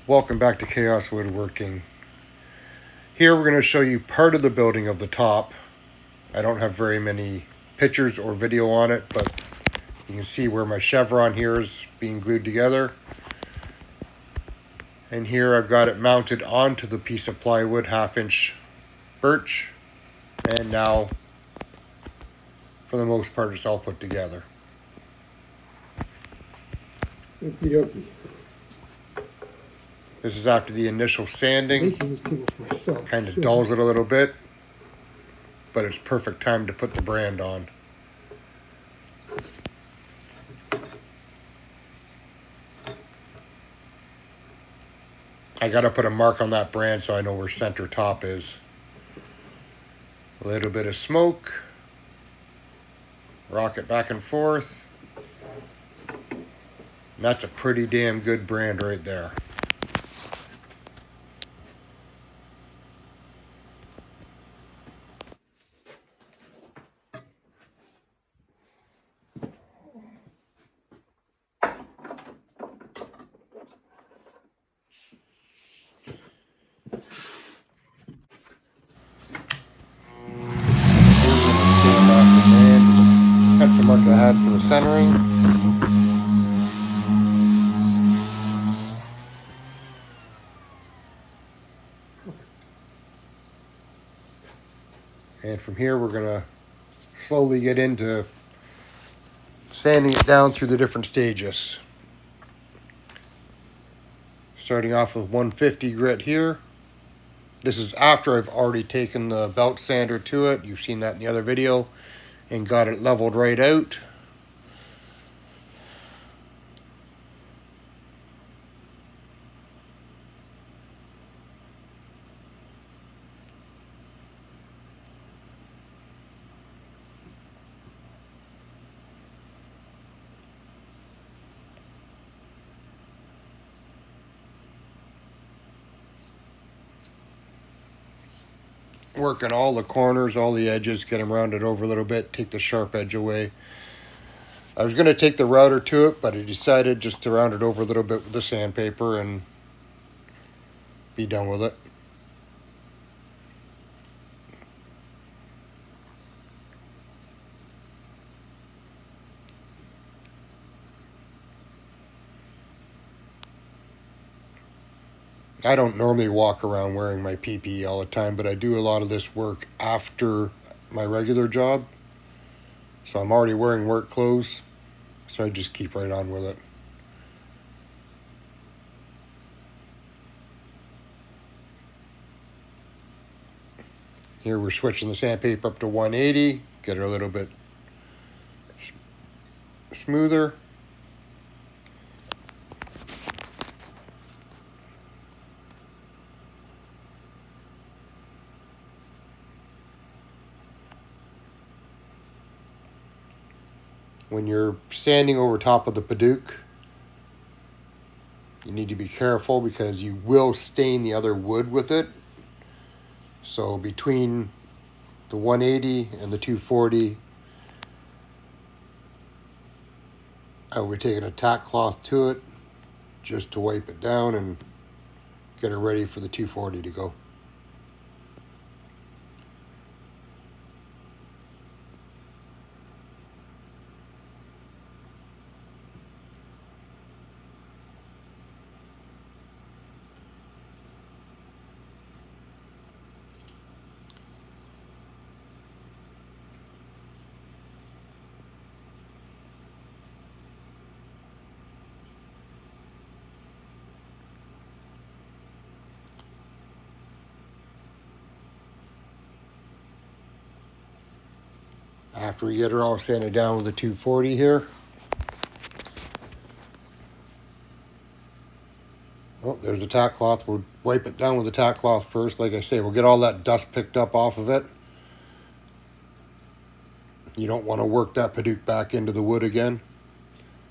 Welcome back to Chaos Woodworking. Here we're going to show you part of the building of the top. I don't have very many pictures or video on it, but you can see where my chevron here is being glued together. And here I've got it mounted onto the piece of plywood, 1/2-inch birch. And now, for the most part, it's all put together. Okey-dokey. This is after the initial sanding. I'm making this table for myself. Kind of dulls it a little bit, but it's perfect time to put the brand on. I gotta put a mark on that brand so I know where center top is. A little bit of smoke. Rock it back and forth. And that's a pretty damn good brand right there. That's the mark I had for the centering. And from here we're gonna slowly get into sanding it down through the different stages. Starting off with 150 grit here. This is after I've already taken the belt sander to it. You've seen that in the other video. And got it leveled right out. Working all the corners, all the edges, get them rounded over a little bit, take the sharp edge away. I was going to take the router to it, but I decided just to round it over a little bit with the sandpaper and be done with it. I don't normally walk around wearing my PPE all the time, but I do a lot of this work after my regular job. So I'm already wearing work clothes, so I just keep right on with it. Here we're switching the sandpaper up to 180, get it a little bit smoother. When you're sanding over top of the Paduk, you need to be careful because you will stain the other wood with it. So between the 180 and the 240, I will be taking a tack cloth to it just to wipe it down and get it ready for the 240 to go. After we get her all sanded down with the 240 here. Oh, there's the tack cloth. We'll wipe it down with the tack cloth first. Like I say, we'll get all that dust picked up off of it. You don't want to work that Paduk back into the wood again.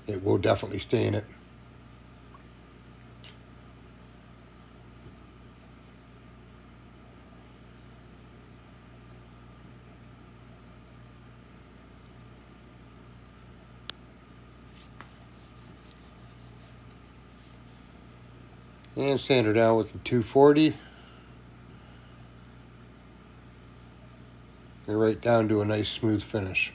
It will definitely stain it. And sand her down with some 240. And right down to a nice smooth finish.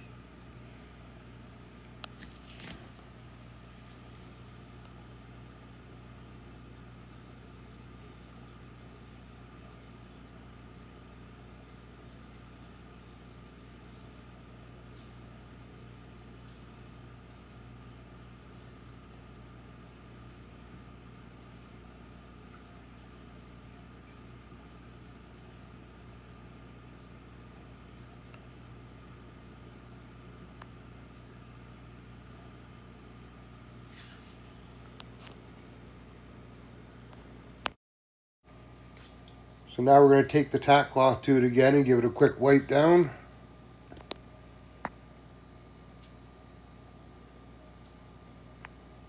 So now we're going to take the tack cloth to it again and give it a quick wipe down.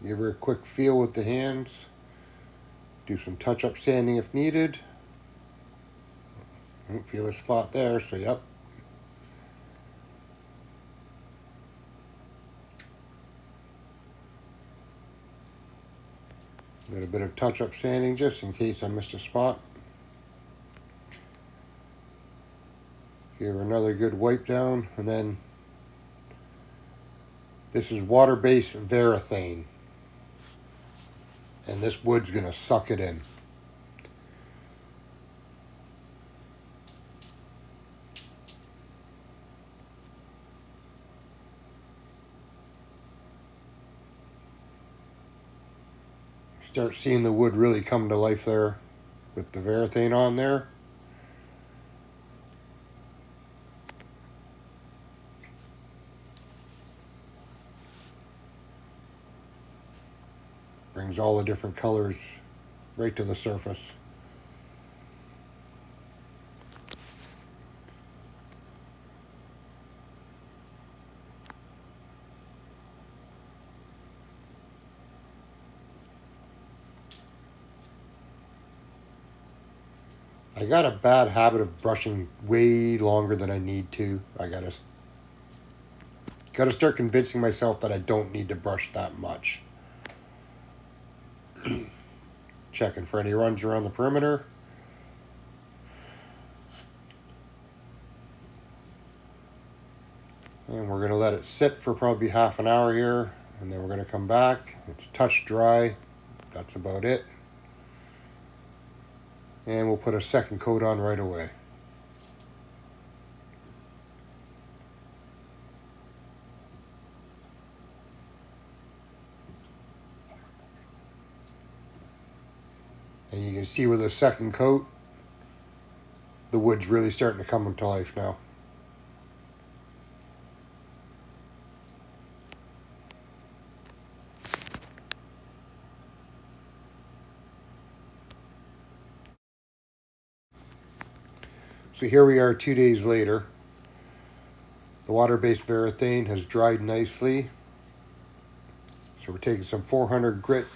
Give her a quick feel with the hands. Do some touch-up sanding if needed. Don't feel a spot there, so yep. A little bit of touch-up sanding just in case I missed a spot. Give her another good wipe down, and then this is water-based Varathane, and this wood's gonna suck it in. Start seeing the wood really come to life there with the Varathane on there. Brings all the different colors right to the surface. I got a bad habit of brushing way longer than I need to. I gotta start convincing myself that I don't need to brush that much. Checking for any runs around the perimeter. And we're going to let it sit for probably half an hour here. And then we're going to come back. It's touch dry. That's about it. And we'll put a second coat on right away. And you can see with the second coat, the wood's really starting to come into life now. So here we are 2 days later. The water-based Varathane has dried nicely. So we're taking some 400 grit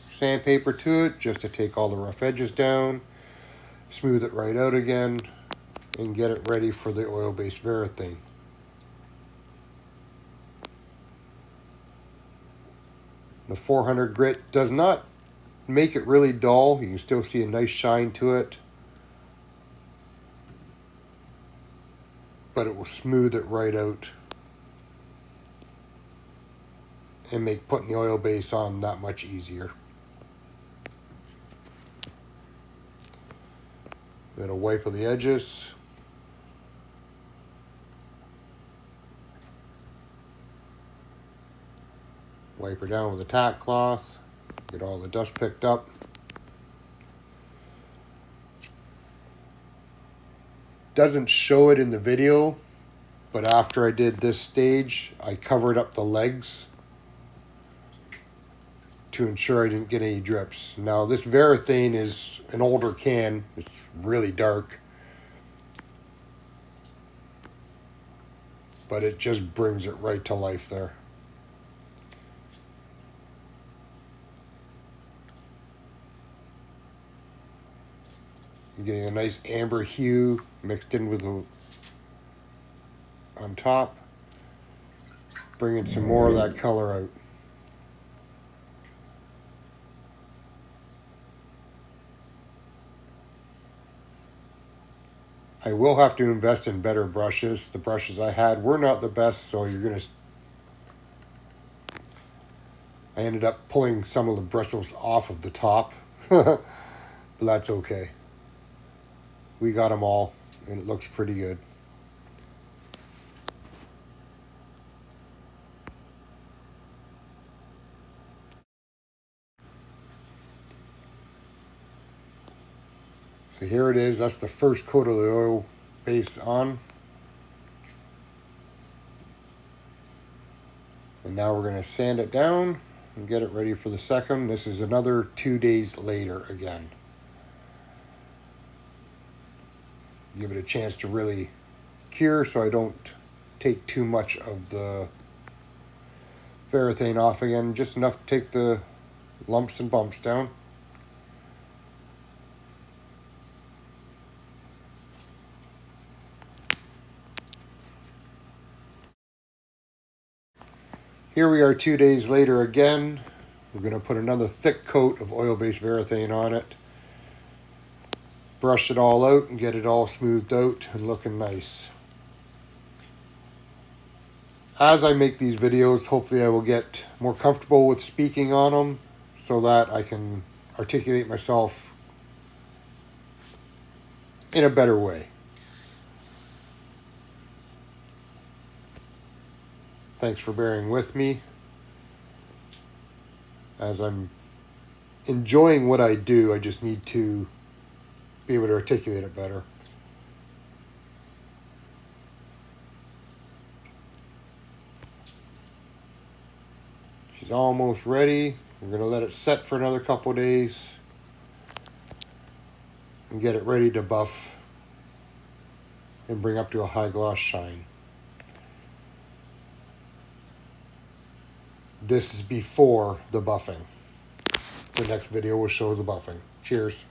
sandpaper to it just to take all the rough edges down, smooth it right out again, and get it ready for the oil-based Varathane. The 400 grit does not make it really dull. You can still see a nice shine to it, but it will smooth it right out and make putting the oil base on that much easier. Then a wipe of the edges. Wipe her down with a tack cloth. Get all the dust picked up. Doesn't show it in the video, but after I did this stage, I covered up the legs to ensure I didn't get any drips. Now this Varathane is an older can. It's really dark, but it just brings it right to life there. You're getting a nice amber hue mixed in with the on top, bringing some more of that color out. I will have to invest in better brushes. The brushes I had were not the best, so I ended up pulling some of the bristles off of the top, but that's okay. We got them all, and it looks pretty good. So here it is. That's the first coat of the oil base on. And now we're going to sand it down and get it ready for the second. This is another 2 days later again. Give it a chance to really cure so I don't take too much of the varathane off again. Just enough to take the lumps and bumps down. Here we are 2 days later again. We're going to put another thick coat of oil-based varathane on it. Brush it all out and get it all smoothed out and looking nice. As I make these videos, hopefully I will get more comfortable with speaking on them so that I can articulate myself in a better way. Thanks for bearing with me as I'm enjoying what I do. I just need to be able to articulate it better. She's almost ready. We're going to let it set for another couple days and get it ready to buff and bring up to a high gloss shine. This is before the buffing. The next video will show the buffing. Cheers.